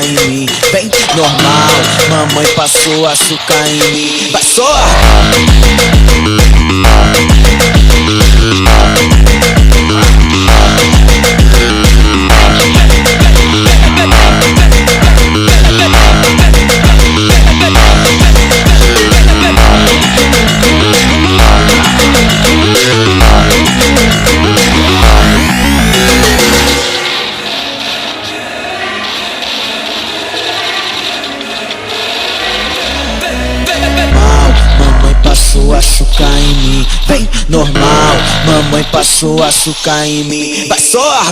em mim. Vem, normal, mamãe passou açúcar em mim. Vai só! Mamãe passou açúcar em mim. Vem, normal, mamãe passou açúcar em mim. Vai só!